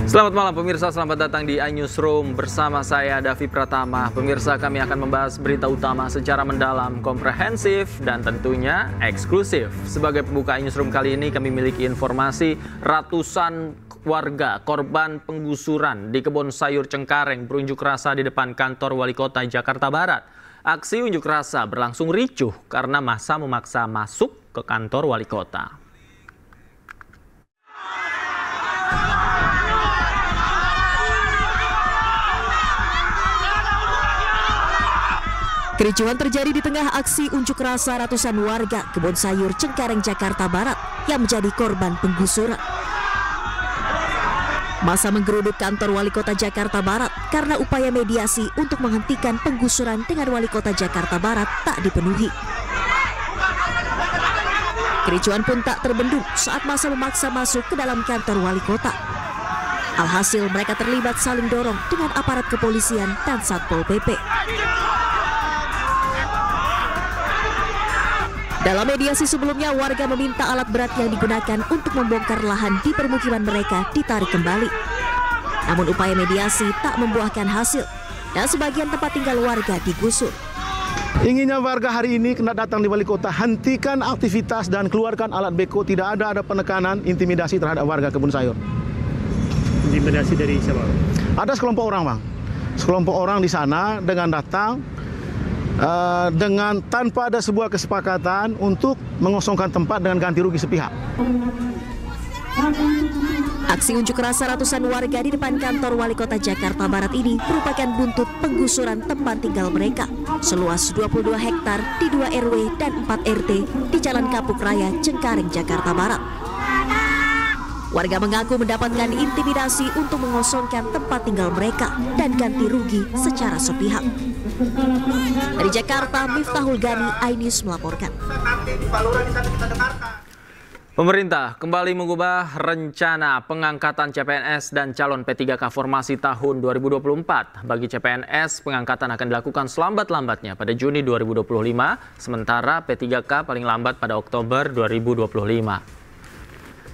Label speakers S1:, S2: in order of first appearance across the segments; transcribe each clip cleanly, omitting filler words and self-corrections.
S1: Selamat malam pemirsa, selamat datang di iNewsroom bersama saya Davi Pratama. Pemirsa, kami akan membahas berita utama secara mendalam, komprehensif, dan tentunya eksklusif. Sebagai pembuka iNewsroom kali ini kami memiliki informasi ratusan warga korban penggusuran di kebun sayur Cengkareng berunjuk rasa di depan kantor Wali Kota Jakarta Barat. Aksi unjuk rasa berlangsung ricuh karena massa memaksa masuk ke kantor Wali Kota.
S2: Kericuhan terjadi di tengah aksi unjuk rasa ratusan warga kebun sayur Cengkareng, Jakarta Barat yang menjadi korban penggusuran. Massa menggeruduk kantor Wali Kota Jakarta Barat karena upaya mediasi untuk menghentikan penggusuran dengan Wali Kota Jakarta Barat tak dipenuhi. Kericuhan pun tak terbendung saat massa memaksa masuk ke dalam kantor Wali Kota. Alhasil mereka terlibat saling dorong dengan aparat kepolisian dan Satpol PP. Dalam mediasi sebelumnya, warga meminta alat berat yang digunakan untuk membongkar lahan di permukiman mereka ditarik kembali. Namun upaya mediasi tak membuahkan hasil dan sebagian tempat tinggal warga digusur.
S3: Inginnya warga hari ini kena datang di Wali Kota, hentikan aktivitas dan keluarkan alat beko. Tidak ada penekanan, intimidasi terhadap warga kebun sayur.
S4: Intimidasi dari siapa?
S3: Ada sekelompok orang, Bang. Sekelompok orang di sana dengan datang dengan tanpa ada sebuah kesepakatan untuk mengosongkan tempat dengan ganti rugi sepihak.
S2: Aksi unjuk rasa ratusan warga di depan kantor Wali Kota Jakarta Barat ini merupakan buntut penggusuran tempat tinggal mereka seluas 22 hektar di 2 RW dan 4 RT di Jalan Kapuk Raya, Cengkareng, Jakarta Barat. Warga mengaku mendapatkan intimidasi untuk mengosongkan tempat tinggal mereka dan ganti rugi secara sepihak. Dari Jakarta, Miftahul Gani, iNews melaporkan.
S1: Pemerintah kembali mengubah rencana pengangkatan CPNS dan calon P3K formasi tahun 2024. Bagi CPNS, pengangkatan akan dilakukan selambat-lambatnya pada Juni 2025, sementara P3K paling lambat pada Oktober 2025.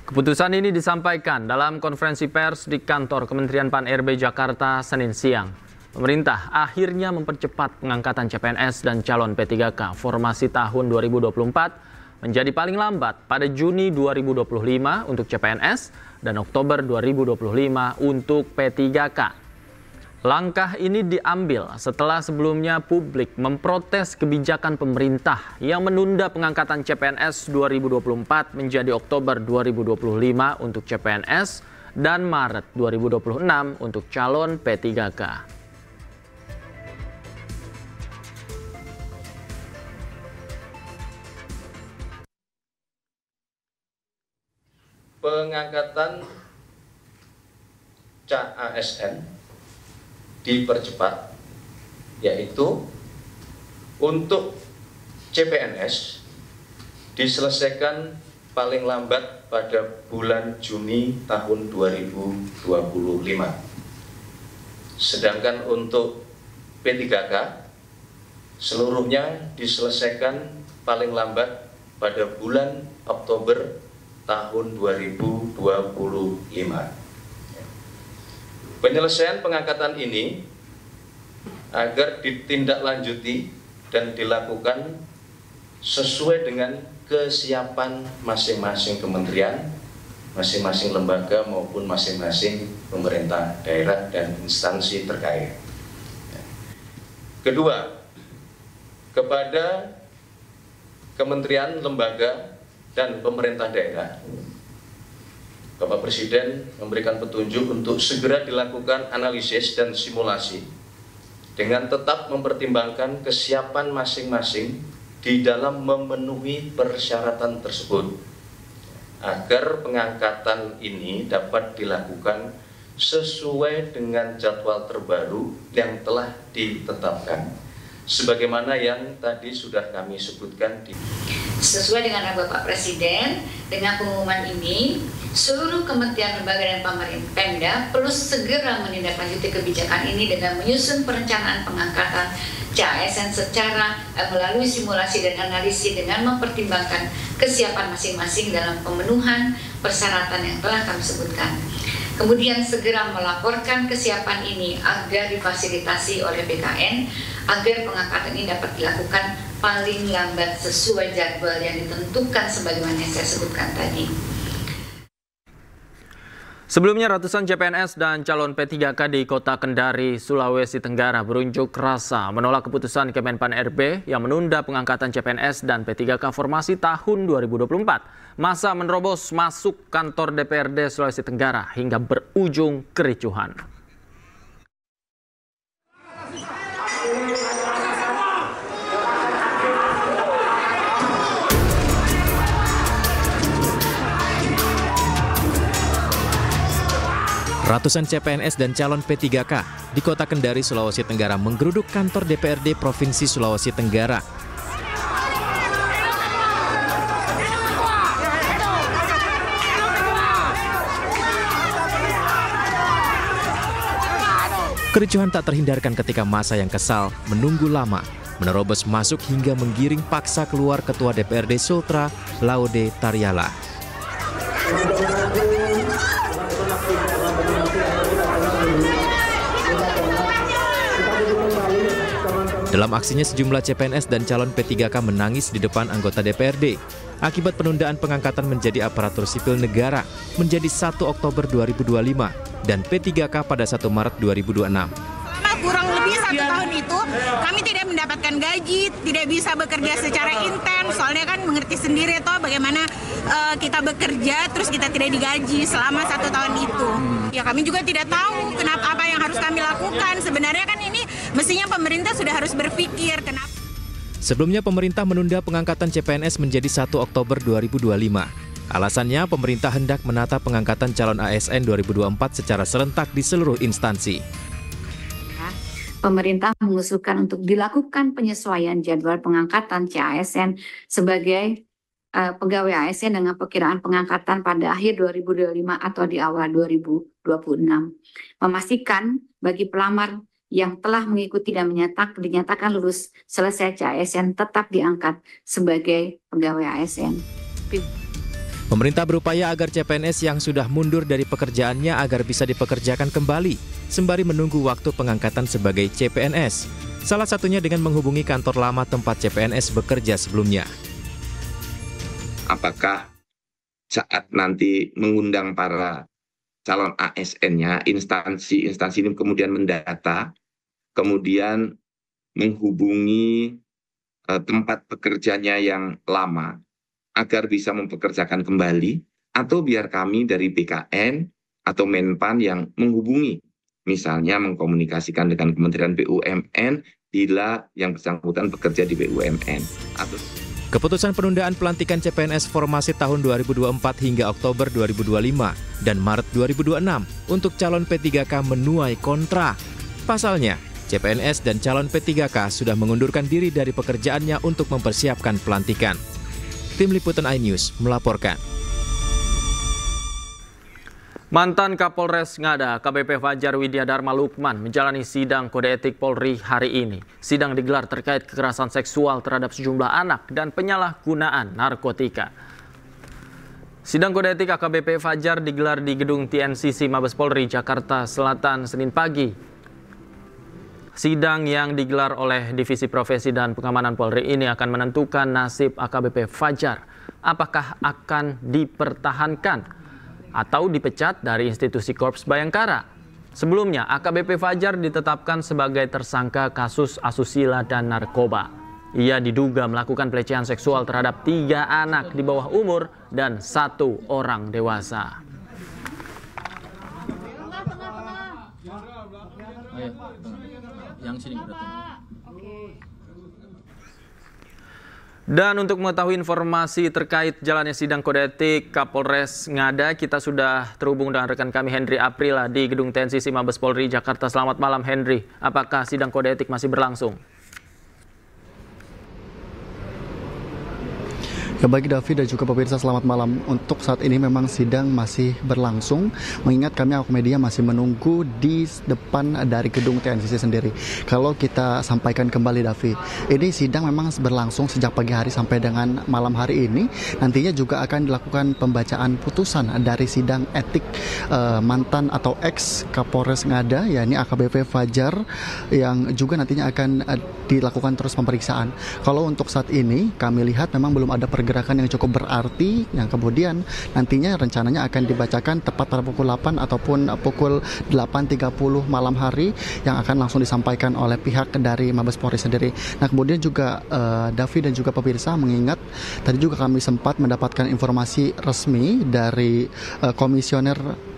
S1: Keputusan ini disampaikan dalam konferensi pers di kantor Kementerian Pan-RB Jakarta Senin siang. Pemerintah akhirnya mempercepat pengangkatan CPNS dan calon P3K formasi tahun 2024 menjadi paling lambat pada Juni 2025 untuk CPNS dan Oktober 2025 untuk P3K. Langkah ini diambil setelah sebelumnya publik memprotes kebijakan pemerintah yang menunda pengangkatan CPNS 2024 menjadi Oktober 2025 untuk CPNS dan Maret 2026 untuk calon P3K.
S5: Pengangkatan CASN dipercepat, yaitu untuk CPNS diselesaikan paling lambat pada bulan Juni tahun 2025. Sedangkan untuk P3K seluruhnya diselesaikan paling lambat pada bulan Oktober tahun 2025. Penyelesaian pengangkatan ini agar ditindaklanjuti dan dilakukan sesuai dengan kesiapan masing-masing kementerian, masing-masing lembaga maupun masing-masing pemerintah daerah dan instansi terkait. Kedua, kepada kementerian, lembaga, dan pemerintah daerah, Bapak Presiden memberikan petunjuk untuk segera dilakukan analisis dan simulasi dengan tetap mempertimbangkan kesiapan masing-masing di dalam memenuhi persyaratan tersebut agar pengangkatan ini dapat dilakukan sesuai dengan jadwal terbaru yang telah ditetapkan sebagaimana yang tadi sudah kami sebutkan di
S6: sesuai dengan Bapak Presiden. Dengan pengumuman ini, seluruh kementerian, lembaga, dan pemerintah Pemda perlu segera menindaklanjuti kebijakan ini dengan menyusun perencanaan pengangkatan CASN secara melalui simulasi dan analisis dengan mempertimbangkan kesiapan masing-masing dalam pemenuhan persyaratan yang telah kami sebutkan. Kemudian segera melaporkan kesiapan ini agar difasilitasi oleh BKN agar pengangkatan ini dapat dilakukan paling lambat sesuai jadwal yang ditentukan sebagaimana yang saya sebutkan tadi.
S1: Sebelumnya ratusan CPNS dan calon P3K di Kota Kendari, Sulawesi Tenggara berunjuk rasa menolak keputusan Kemenpan RB yang menunda pengangkatan CPNS dan P3K formasi tahun 2024. Massa menerobos masuk kantor DPRD Sulawesi Tenggara hingga berujung kericuhan.
S7: Ratusan CPNS dan calon P3K di Kota Kendari, Sulawesi Tenggara menggeruduk kantor DPRD Provinsi Sulawesi Tenggara. Kericuhan tak terhindarkan ketika massa yang kesal menunggu lama, menerobos masuk hingga menggiring paksa keluar Ketua DPRD Sultra, Laude Taryala. Dalam aksinya sejumlah CPNS dan calon P3K menangis di depan anggota DPRD akibat penundaan pengangkatan menjadi aparatur sipil negara menjadi 1 Oktober 2025 dan P3K pada 1 Maret 2026.
S8: Kurang lebih 1 tahun itu kami tidak mendapatkan gaji, tidak bisa bekerja secara intens, soalnya kan mengerti sendiri toh bagaimana kita bekerja terus kita tidak digaji selama 1 tahun itu. Ya kami juga tidak tahu kenapa apa yang harus kami lakukan. Sebenarnya kan ini mestinya pemerintah sudah harus berpikir kenapa.
S7: Sebelumnya pemerintah menunda pengangkatan CPNS menjadi 1 Oktober 2025. Alasannya pemerintah hendak menata pengangkatan calon ASN 2024 secara serentak di seluruh instansi.
S6: Pemerintah mengusulkan untuk dilakukan penyesuaian jadwal pengangkatan CASN sebagai pegawai ASN dengan perkiraan pengangkatan pada akhir 2025 atau di awal 2026. Memastikan bagi pelamar yang telah mengikuti dan dinyatakan lulus selesai CASN tetap diangkat sebagai pegawai ASN.
S7: Pemerintah berupaya agar CPNS yang sudah mundur dari pekerjaannya agar bisa dipekerjakan kembali, sembari menunggu waktu pengangkatan sebagai CPNS. Salah satunya dengan menghubungi kantor lama tempat CPNS bekerja sebelumnya.
S9: Apakah saat nanti mengundang para calon ASN-nya, instansi ini kemudian mendata, kemudian menghubungi tempat pekerjanya yang lama, agar bisa mempekerjakan kembali, atau biar kami dari BKN atau Menpan yang menghubungi, misalnya mengkomunikasikan dengan Kementerian BUMN bila yang bersangkutan bekerja di BUMN.
S7: Keputusan penundaan pelantikan CPNS formasi tahun 2024 hingga Oktober 2025 dan Maret 2026 untuk calon P3K menuai kontra. Pasalnya, CPNS dan calon P3K sudah mengundurkan diri dari pekerjaannya untuk mempersiapkan pelantikan. Tim Liputan iNews melaporkan.
S1: Mantan Kapolres Ngada, AKBP Fajar Widyadharma Lukman menjalani sidang kode etik Polri hari ini. Sidang digelar terkait kekerasan seksual terhadap sejumlah anak dan penyalahgunaan narkotika. Sidang kode etik AKBP Fajar digelar di gedung TNCC Mabes Polri, Jakarta Selatan, Senin pagi. Sidang yang digelar oleh Divisi Profesi dan Pengamanan Polri ini akan menentukan nasib AKBP Fajar. Apakah akan dipertahankan atau dipecat dari institusi Korps Bayangkara. Sebelumnya, AKBP Fajar ditetapkan sebagai tersangka kasus asusila dan narkoba. Ia diduga melakukan pelecehan seksual terhadap 3 anak di bawah umur dan 1 orang dewasa. Dan untuk mengetahui informasi terkait jalannya sidang kode etik Kapolres Ngada, kita sudah terhubung dengan rekan kami Henry Aprila di gedung TNCC Mabes Polri Jakarta. Selamat malam Henry, apakah sidang kode etik masih berlangsung?
S10: Ya, baik Davi dan juga pemirsa, selamat malam. Untuk saat ini memang sidang masih berlangsung, mengingat kami awak media masih menunggu di depan dari gedung TNCC sendiri. Kalau kita sampaikan kembali Davi, ini sidang memang berlangsung sejak pagi hari sampai dengan malam hari ini. Nantinya juga akan dilakukan pembacaan putusan dari sidang etik mantan atau ex Kapolres Ngada, yakni AKBP Fajar, yang juga nantinya akan dilakukan terus pemeriksaan. Kalau untuk saat ini kami lihat memang belum ada pergerakan yang cukup berarti yang kemudian nantinya rencananya akan dibacakan tepat pada pukul 8 ataupun pukul 8.30 malam hari, yang akan langsung disampaikan oleh pihak dari Mabes Polri sendiri. Nah, kemudian juga Davi dan juga pemirsa, mengingat tadi juga kami sempat mendapatkan informasi resmi dari Komisioner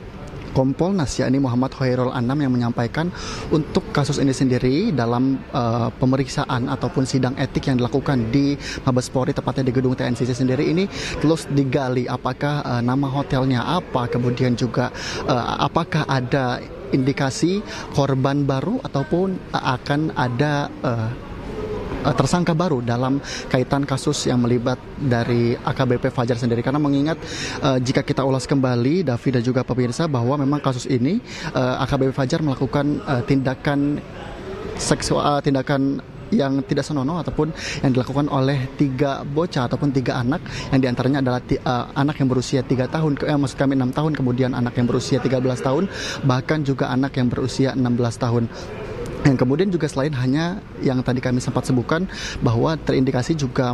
S10: Kompolnas, yakni Muhammad Khairul Anam, yang menyampaikan untuk kasus ini sendiri dalam pemeriksaan ataupun sidang etik yang dilakukan di Mabes Polri, tepatnya di gedung TNCC sendiri, ini terus digali apakah nama hotelnya apa, kemudian juga apakah ada indikasi korban baru ataupun akan ada tersangka baru dalam kaitan kasus yang melibat dari AKBP Fajar sendiri. Karena mengingat jika kita ulas kembali Davi dan juga pemirsa, bahwa memang kasus ini AKBP Fajar melakukan tindakan seksual, tindakan yang tidak senonoh ataupun yang dilakukan oleh 3 bocah ataupun 3 anak, yang diantaranya adalah anak yang berusia 3 tahun, maksud kami 6 tahun, kemudian anak yang berusia 13 tahun, bahkan juga anak yang berusia 16 tahun. Yang kemudian juga selain hanya yang tadi kami sempat sebutkan, bahwa terindikasi juga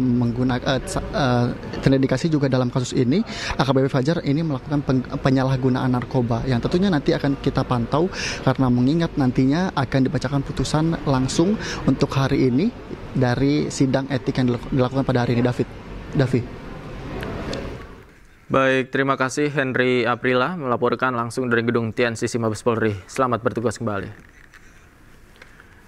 S10: terindikasi juga dalam kasus ini AKBP Fajar ini melakukan penyalahgunaan narkoba, yang tentunya nanti akan kita pantau karena mengingat nantinya akan dibacakan putusan langsung untuk hari ini dari sidang etik yang dilakukan pada hari ini. Davi.
S1: Baik, terima kasih Henry Aprila melaporkan langsung dari gedung TNCC Mabes Polri. Selamat bertugas kembali.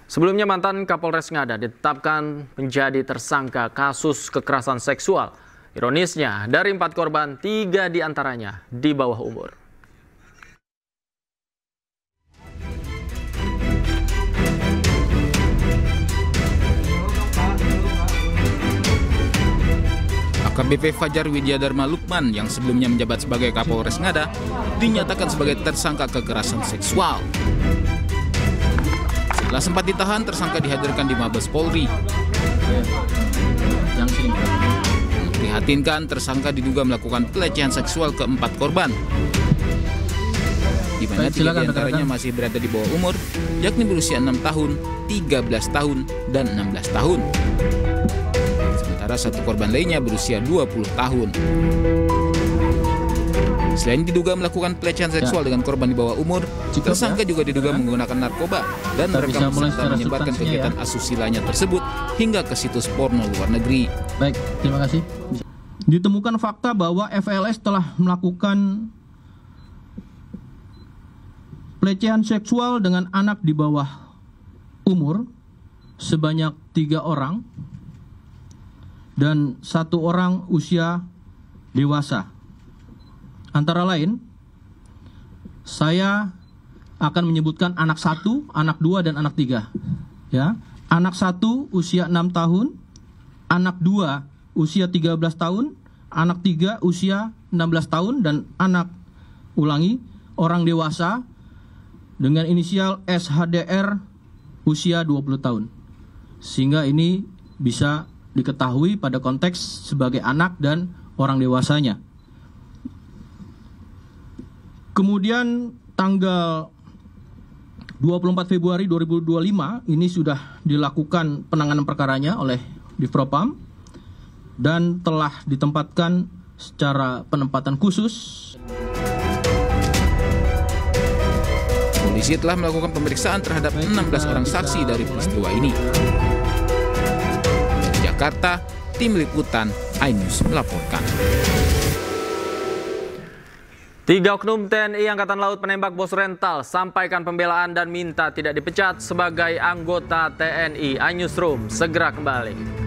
S1: Sebelumnya, mantan Kapolres Ngada ditetapkan menjadi tersangka kasus kekerasan seksual. Ironisnya, dari 4 korban, 3 diantaranya di bawah umur.
S11: AKBP Fajar Widyadharma Lukman yang sebelumnya menjabat sebagai Kapolres Ngada dinyatakan sebagai tersangka kekerasan seksual. Setelah sempat ditahan, tersangka dihadirkan di Mabes Polri. Memprihatinkan, tersangka diduga melakukan pelecehan seksual ke 4 korban, di mana 3 diantaranya masih berada di bawah umur, yakni berusia 6 tahun, 13 tahun, dan 16 tahun. Sementara 1 korban lainnya berusia 20 tahun. Selain diduga melakukan pelecehan seksual dengan korban di bawah umur, tersangka juga diduga menggunakan narkoba dan merekam serta menyebarkan kegiatan asusilanya tersebut hingga ke situs porno luar negeri.
S12: Baik, terima kasih. Ditemukan fakta bahwa FLS telah melakukan pelecehan seksual dengan anak di bawah umur sebanyak 3 orang dan 1 orang usia dewasa. Antara lain, saya akan menyebutkan anak 1, anak 2, dan anak 3. Ya, anak 1 usia 6 tahun, anak 2 usia 13 tahun, anak 3 usia 16 tahun, dan anak, orang dewasa dengan inisial SHDR usia 20 tahun. Sehingga ini bisa diketahui pada konteks sebagai anak dan orang dewasanya. Kemudian tanggal 24 Februari 2025 ini sudah dilakukan penanganan perkaranya oleh Divpropam dan telah ditempatkan secara penempatan khusus.
S11: Polisi telah melakukan pemeriksaan terhadap 16 orang saksi dari peristiwa ini. Dari Jakarta, Tim Liputan iNews melaporkan.
S1: 3 oknum TNI Angkatan Laut menembak bos rental, sampaikan pembelaan dan minta tidak dipecat sebagai anggota TNI. iNewsroom segera kembali.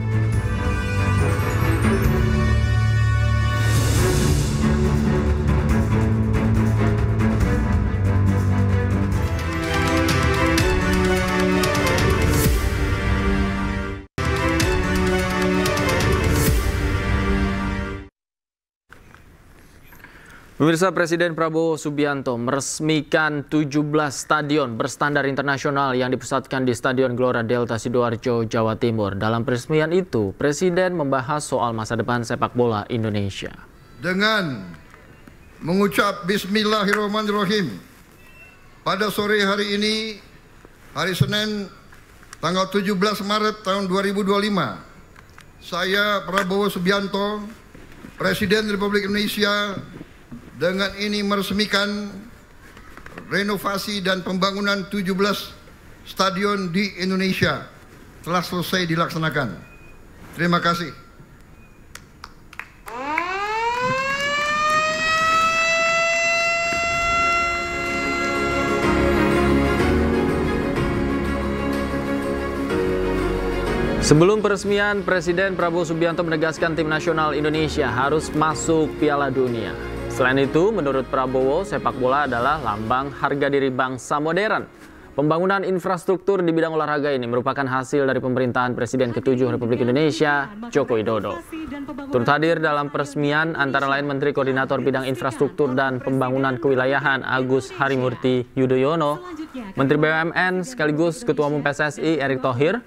S1: Pemirsa, Presiden Prabowo Subianto meresmikan 17 stadion berstandar internasional yang dipusatkan di Stadion Gelora Delta Sidoarjo, Jawa Timur. Dalam peresmian itu, Presiden membahas soal masa depan sepak bola Indonesia.
S13: Dengan mengucap Bismillahirrahmanirrahim, pada sore hari ini, hari Senin, tanggal 17 Maret tahun 2025, saya Prabowo Subianto, Presiden Republik Indonesia, dengan ini meresmikan renovasi dan pembangunan 17 stadion di Indonesia telah selesai dilaksanakan. Terima kasih.
S1: Sebelum peresmian, Presiden Prabowo Subianto menegaskan tim nasional Indonesia harus masuk Piala Dunia. Selain itu, menurut Prabowo, sepak bola adalah lambang harga diri bangsa modern. Pembangunan infrastruktur di bidang olahraga ini merupakan hasil dari pemerintahan Presiden ke-7 Republik Indonesia, Joko Widodo. Turut hadir dalam peresmian antara lain Menteri Koordinator Bidang Infrastruktur dan Pembangunan Kewilayahan Agus Harimurti Yudhoyono, Menteri BUMN sekaligus Ketua Umum PSSI Erick Thohir,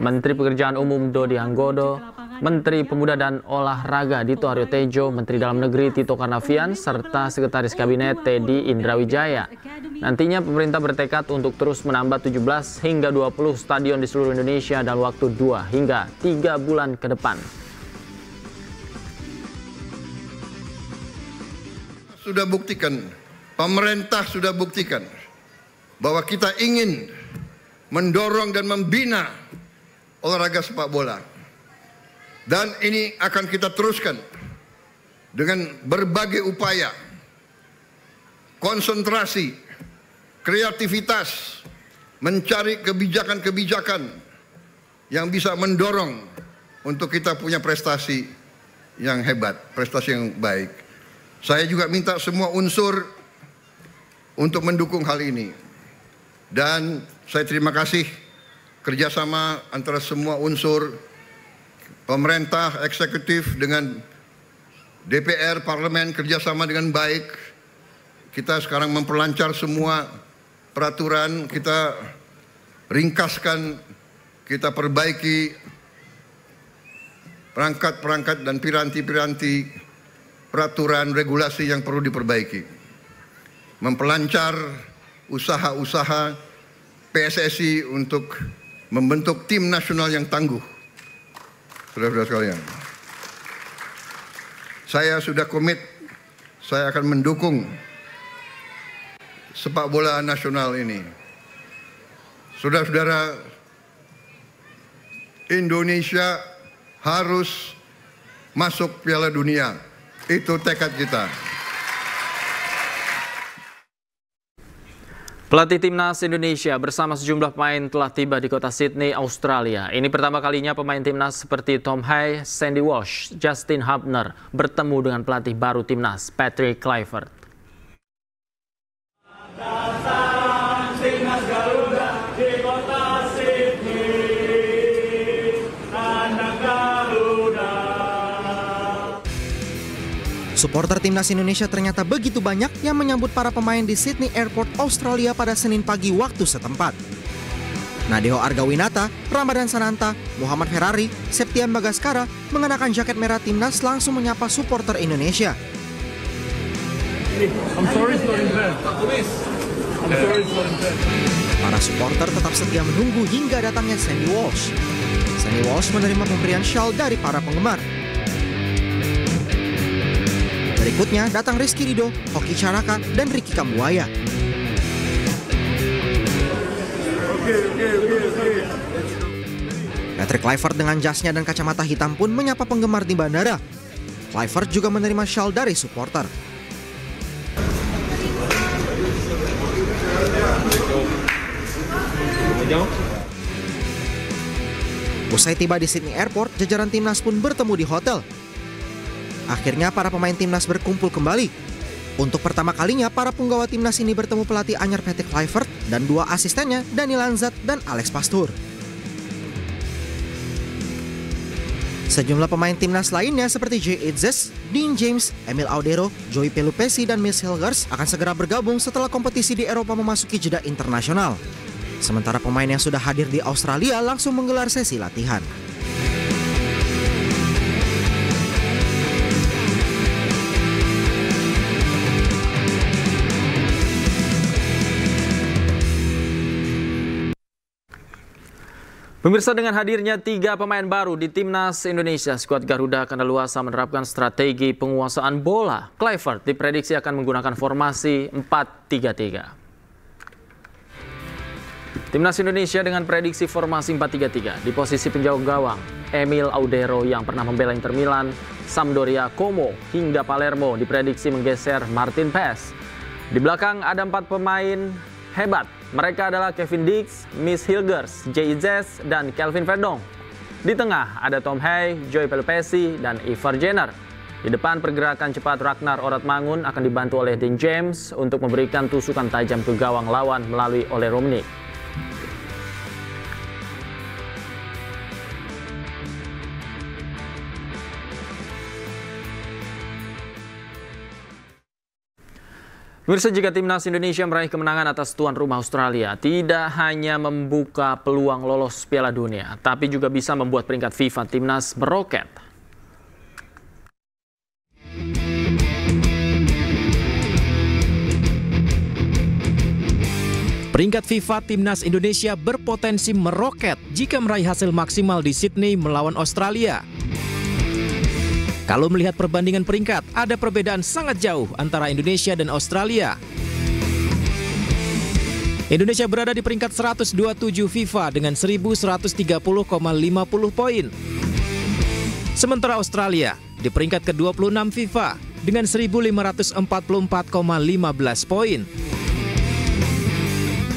S1: Menteri Pekerjaan Umum Dodi Anggodo, Menteri Pemuda dan Olahraga Dito Aryo Tejo, Menteri Dalam Negeri Tito Karnavian, serta Sekretaris Kabinet Teddy Indrawijaya. Nantinya pemerintah bertekad untuk terus menambah 17 hingga 20 stadion di seluruh Indonesia dalam waktu 2 hingga 3 bulan ke depan.
S13: Sudah buktikan, pemerintah sudah buktikan bahwa kita ingin mendorong dan membina olahraga sepak bola. Dan ini akan kita teruskan dengan berbagai upaya, konsentrasi, kreativitas, mencari kebijakan-kebijakan yang bisa mendorong untuk kita punya prestasi yang hebat, prestasi yang baik. Saya juga minta semua unsur untuk mendukung hal ini. Dan saya terima kasih kerjasama antara semua unsur, pemerintah, eksekutif dengan DPR, parlemen kerjasama dengan baik. Kita sekarang memperlancar semua peraturan, kita ringkaskan, kita perbaiki perangkat-perangkat dan piranti-piranti peraturan regulasi yang perlu diperbaiki. Memperlancar usaha-usaha PSSI untuk membentuk tim nasional yang tangguh. Saudara-saudara sekalian, saya sudah komit, saya akan mendukung sepak bola nasional ini. Saudara-saudara, Indonesia harus masuk Piala Dunia. Itu tekad kita.
S1: Pelatih Timnas Indonesia bersama sejumlah pemain telah tiba di kota Sydney, Australia. Ini pertama kalinya pemain Timnas seperti Tom Hay, Sandy Walsh, Justin Hubner bertemu dengan pelatih baru Timnas, Patrick Kluivert.
S14: Supporter Timnas Indonesia ternyata begitu banyak yang menyambut para pemain di Sydney Airport, Australia pada Senin pagi waktu setempat. Nadeo Argawinata, Ramadan Sananta, Muhammad Ferrari, Septian Bagaskara mengenakan jaket merah Timnas langsung menyapa supporter Indonesia. Para supporter tetap setia menunggu hingga datangnya Sandy Walsh. Sandy Walsh menerima pemberian shawl dari para penggemar. Berikutnya datang Rizky Ridho, Hoki Caraka, dan Ricky Kambuaya. Patrick Kluivert dengan jasnya dan kacamata hitam pun menyapa penggemar di bandara. Kluivert juga menerima shawl dari supporter. Usai tiba di Sydney Airport, jajaran Timnas pun bertemu di hotel. Akhirnya para pemain Timnas berkumpul kembali. Untuk pertama kalinya para punggawa Timnas ini bertemu pelatih anyar Patrick Kluivert dan dua asistennya Dani Lanzat dan Alex Pastoor. Sejumlah pemain timnas lainnya seperti Jay Itzes, Dean James, Emil Audero, Joey Pelupesi, dan Miss Hilgers akan segera bergabung setelah kompetisi di Eropa memasuki jeda internasional. Sementara pemain yang sudah hadir di Australia langsung menggelar sesi latihan.
S1: Pemirsa, dengan hadirnya 3 pemain baru di Timnas Indonesia, skuad Garuda kadaluarsa menerapkan strategi penguasaan bola. Kluivert diprediksi akan menggunakan formasi 4-3-3. Timnas Indonesia dengan prediksi formasi 4-3-3 di posisi penjaga gawang Emil Audero yang pernah membela Inter Milan, Sampdoria, Como hingga Palermo diprediksi menggeser Martin Paes. Di belakang ada 4 pemain hebat. Mereka adalah Kevin Dix, Miss Hilgers, Jay Itzes, dan Kelvin Verdong. Di tengah ada Tom Hay, Joey Pelupesi, dan Ivar Jenner. Di depan pergerakan cepat Ragnar Oratmangun akan dibantu oleh Dean James untuk memberikan tusukan tajam ke gawang lawan melalui Ole Rummenigge. Pemirsa, jika Timnas Indonesia meraih kemenangan atas tuan rumah Australia, tidak hanya membuka peluang lolos Piala Dunia, tapi juga bisa membuat peringkat FIFA Timnas meroket.
S7: Peringkat FIFA Timnas Indonesia berpotensi meroket jika meraih hasil maksimal di Sydney melawan Australia. Kalau melihat perbandingan peringkat, ada perbedaan sangat jauh antara Indonesia dan Australia. Indonesia berada di peringkat 127 FIFA dengan 1130,50 poin. Sementara Australia di peringkat ke-26 FIFA dengan 1544,15 poin.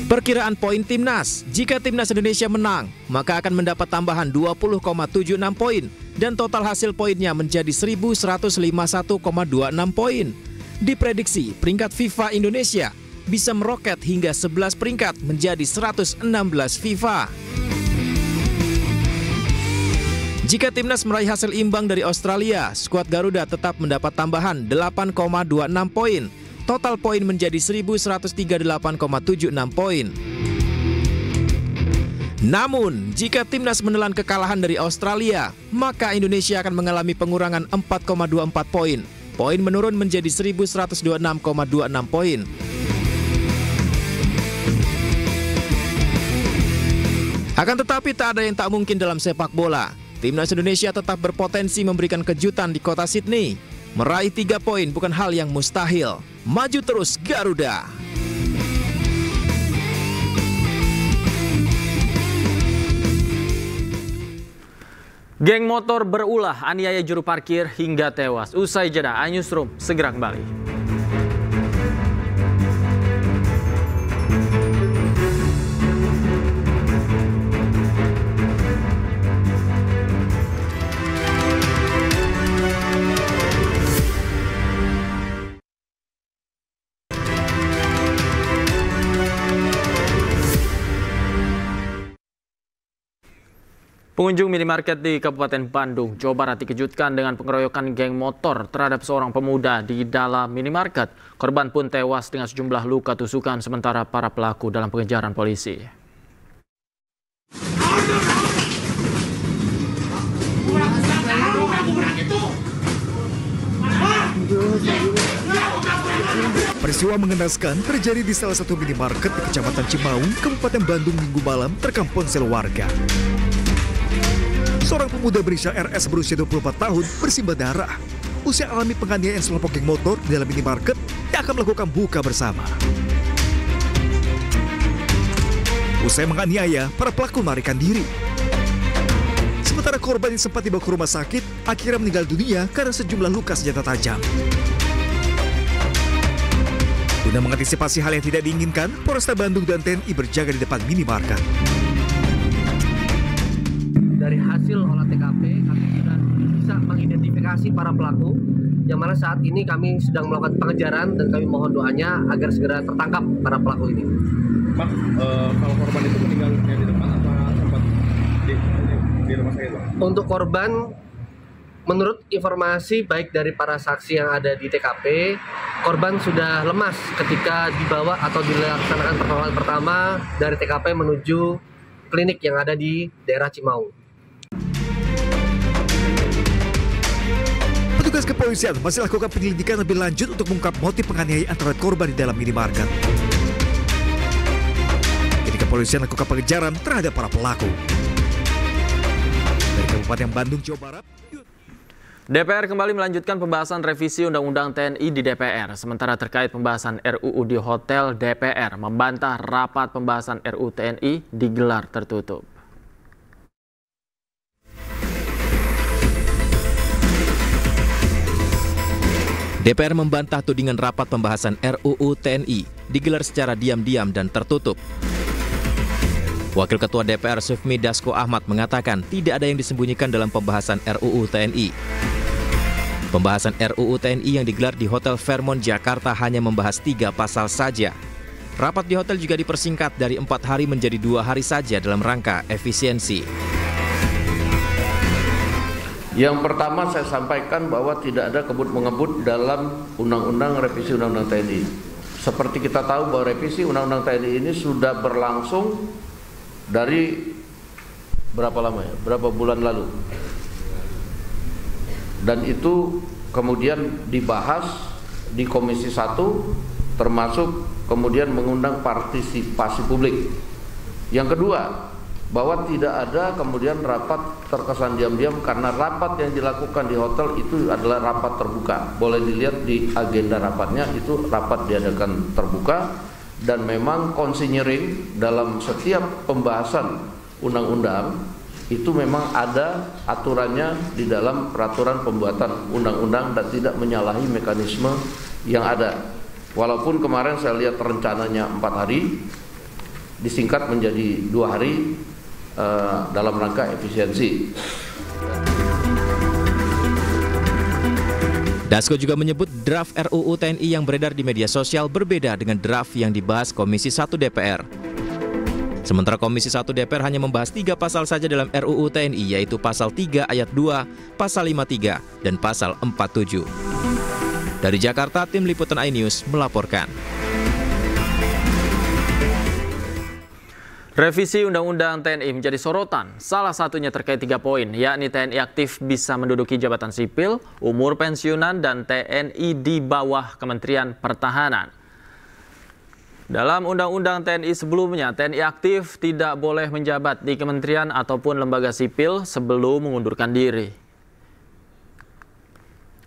S7: Perkiraan poin Timnas, jika Timnas Indonesia menang, maka akan mendapat tambahan 20,76 poin dan total hasil poinnya menjadi 1151,26 poin. Diprediksi peringkat FIFA Indonesia bisa meroket hingga 11 peringkat menjadi 116 FIFA. Jika Timnas meraih hasil imbang dari Australia, skuad Garuda tetap mendapat tambahan 8,26 poin. Total poin menjadi 1138,76 poin. Namun, jika Timnas menelan kekalahan dari Australia, maka Indonesia akan mengalami pengurangan 4,24 poin. Poin menurun menjadi 1126,26 poin. Akan tetapi tak ada yang tak mungkin dalam sepak bola. Timnas Indonesia tetap berpotensi memberikan kejutan di kota Sydney. Meraih 3 poin bukan hal yang mustahil. Maju terus Garuda!
S1: Geng motor berulah aniaya juru parkir hingga tewas. Usai jeda, iNewsroom segera kembali. Pengunjung minimarket di Kabupaten Bandung, Jawa Barat dikejutkan dengan pengeroyokan geng motor terhadap seorang pemuda di dalam minimarket. Korban pun tewas dengan sejumlah luka tusukan sementara para pelaku dalam pengejaran polisi.
S15: Peristiwa mengenaskan terjadi di salah satu minimarket di Kecamatan Cimaung, Kabupaten Bandung Minggu malam terekam ponsel warga. Seorang pemuda berinisial RS berusia 24 tahun bersimbah darah. Usai alami penganiayaan sekelompok geng motor di dalam minimarket yang akan melakukan buka bersama. Usai menganiaya, para pelaku melarikan diri. Sementara korban yang sempat dibawa ke rumah sakit akhirnya meninggal dunia karena sejumlah luka senjata tajam. Guna mengantisipasi hal yang tidak diinginkan, Polresta Bandung dan TNI berjaga di depan minimarket.
S16: Dari hasil olah TKP, kami sudah bisa mengidentifikasi para pelaku, yang mana saat ini kami sedang melakukan pengejaran dan kami mohon doanya agar segera tertangkap para pelaku ini.
S17: Pak, kalau korban itu meninggalnya di depan apa sempat di rumah sakit, Pak?
S16: Untuk korban menurut informasi baik dari para saksi yang ada di TKP, korban sudah lemas ketika dibawa atau dilaksanakan pertolongan pertama dari TKP menuju klinik yang ada di daerah Cimaung.
S15: Petugas kepolisian masih lakukan penyelidikan lebih lanjut untuk mengungkap motif penganiayaan terhadap korban di dalam minimarket. Kini kepolisian lakukan pengejaran terhadap para pelaku. Dari Kabupaten Bandung, Jawa Barat,
S1: DPR kembali melanjutkan pembahasan revisi Undang-Undang TNI di DPR. Sementara terkait pembahasan RUU di Hotel DPR, membantah rapat pembahasan RUU TNI digelar tertutup.
S7: DPR membantah tudingan rapat pembahasan RUU TNI digelar secara diam-diam dan tertutup. Wakil Ketua DPR Sufmi Dasko Ahmad mengatakan tidak ada yang disembunyikan dalam pembahasan RUU TNI. Pembahasan RUU TNI yang digelar di Hotel Fairmont Jakarta hanya membahas 3 pasal saja. Rapat di hotel juga dipersingkat dari 4 hari menjadi 2 hari saja dalam rangka efisiensi.
S18: Yang pertama saya sampaikan bahwa tidak ada kebut-mengebut dalam Undang-Undang revisi Undang-Undang TNI. Seperti kita tahu bahwa revisi Undang-Undang TNI ini sudah berlangsung dari berapa lama ya? Berapa bulan lalu. Dan itu kemudian dibahas di Komisi 1 termasuk kemudian mengundang partisipasi publik. Yang kedua, bahwa tidak ada kemudian rapat terkesan diam-diam karena rapat yang dilakukan di hotel itu adalah rapat terbuka. Boleh dilihat di agenda rapatnya, itu rapat diadakan terbuka dan memang konsinyering dalam setiap pembahasan undang-undang itu memang ada aturannya di dalam peraturan pembuatan undang-undang dan tidak menyalahi mekanisme yang ada. Walaupun kemarin saya lihat rencananya 4 hari, disingkat menjadi 2 hari dalam rangka efisiensi.
S7: Dasko juga menyebut draft RUU TNI yang beredar di media sosial berbeda dengan draft yang dibahas Komisi 1 DPR. Sementara Komisi 1 DPR hanya membahas 3 pasal saja dalam RUU TNI, yaitu Pasal 3 Ayat 2, Pasal 53, dan Pasal 47. Dari Jakarta, Tim Liputan iNews melaporkan.
S1: Revisi Undang-Undang TNI menjadi sorotan. Salah satunya terkait 3 poin, yakni TNI aktif bisa menduduki jabatan sipil, umur pensiunan, dan TNI di bawah Kementerian Pertahanan. Dalam Undang-Undang TNI sebelumnya, TNI aktif tidak boleh menjabat di kementerian ataupun lembaga sipil sebelum mengundurkan diri.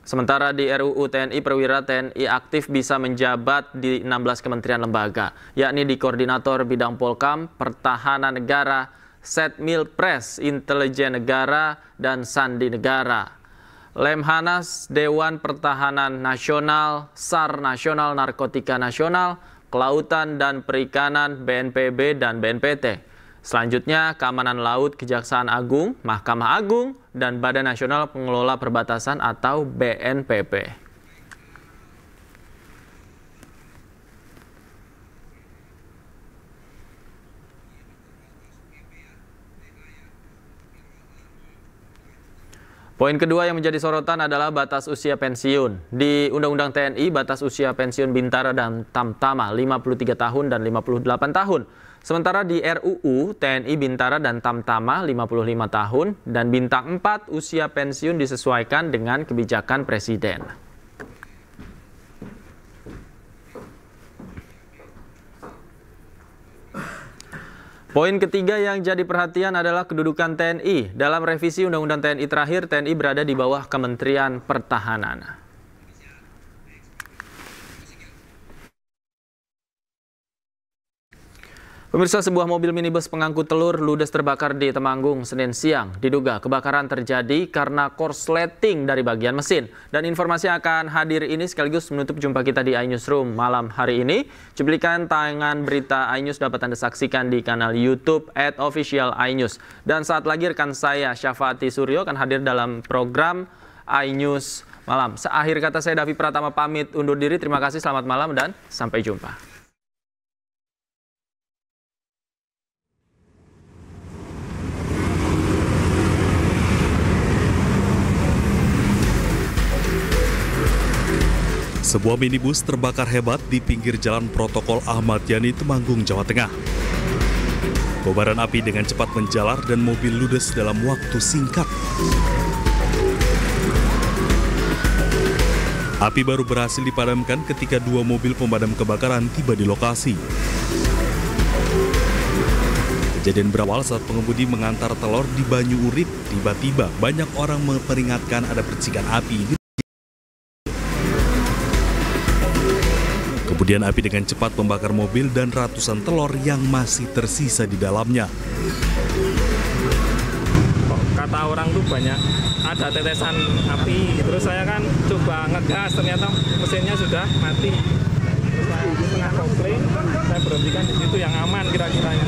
S1: Sementara di RUU TNI, perwira TNI aktif bisa menjabat di 16 kementerian lembaga, yakni di Koordinator Bidang Polkam, Pertahanan Negara, Setmilpres, Intelijen Negara, dan Sandi Negara. Lemhanas, Dewan Pertahanan Nasional, SAR Nasional, Narkotika Nasional, Kelautan dan Perikanan, BNPB, dan BNPT. Selanjutnya, Keamanan Laut, Kejaksaan Agung, Mahkamah Agung, dan Badan Nasional Pengelola Perbatasan atau BNPB. Poin kedua yang menjadi sorotan adalah batas usia pensiun. Di Undang-Undang TNI, batas usia pensiun Bintara dan Tamtama 53 tahun dan 58 tahun. Sementara di RUU, TNI Bintara dan Tamtama 55 tahun dan Bintang 4 usia pensiun disesuaikan dengan kebijakan Presiden. Poin ketiga yang jadi perhatian adalah kedudukan TNI. Dalam revisi Undang-Undang TNI terakhir, TNI berada di bawah Kementerian Pertahanan. Pemirsa, sebuah mobil minibus pengangkut telur ludes terbakar di Temanggung Senin siang. Diduga kebakaran terjadi karena korsleting dari bagian mesin. Dan informasi akan hadir ini sekaligus menutup jumpa kita di iNewsroom malam hari ini. Cuplikan tayangan berita iNews dapat Anda saksikan di kanal YouTube @official iNews. Dan saat lagi rekan saya Syafati Suryo akan hadir dalam program iNews malam. Akhir kata saya Davi Pratama pamit undur diri. Terima kasih, selamat malam dan sampai jumpa.
S19: Sebuah minibus terbakar hebat di pinggir jalan Protokol Ahmad Yani, Temanggung, Jawa Tengah. Kobaran api dengan cepat menjalar dan mobil ludes dalam waktu singkat. Api baru berhasil dipadamkan ketika 2 mobil pemadam kebakaran tiba di lokasi. Kejadian berawal saat pengemudi mengantar telur di Banyu Urip. Tiba-tiba banyak orang memperingatkan ada percikan api. Kemudian api dengan cepat membakar mobil dan ratusan telur yang masih tersisa di dalamnya.
S17: Kata orang tuh banyak ada tetesan api, terus saya kan coba ngegas, ternyata mesinnya sudah mati. Terus saya setengah komplain, saya berhentikan di situ yang aman kira-kiranya.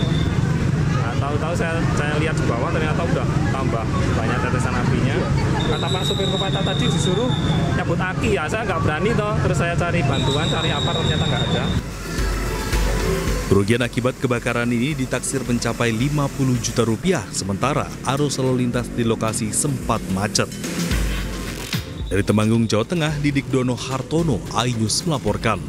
S17: Nah, tahu-tahu saya lihat ke bawah, ternyata udah tambah banyak tetesan apinya. Kata Pak supir Kopata tadi disuruh nyabut aki, ya saya nggak berani toh. Terus saya cari bantuan, cari apa, ternyata nggak ada.
S19: Kerugian akibat kebakaran ini ditaksir mencapai 50 juta rupiah, sementara arus lalu lintas di lokasi sempat macet. Dari Temanggung, Jawa Tengah, Didik Dono Hartono, iNews melaporkan.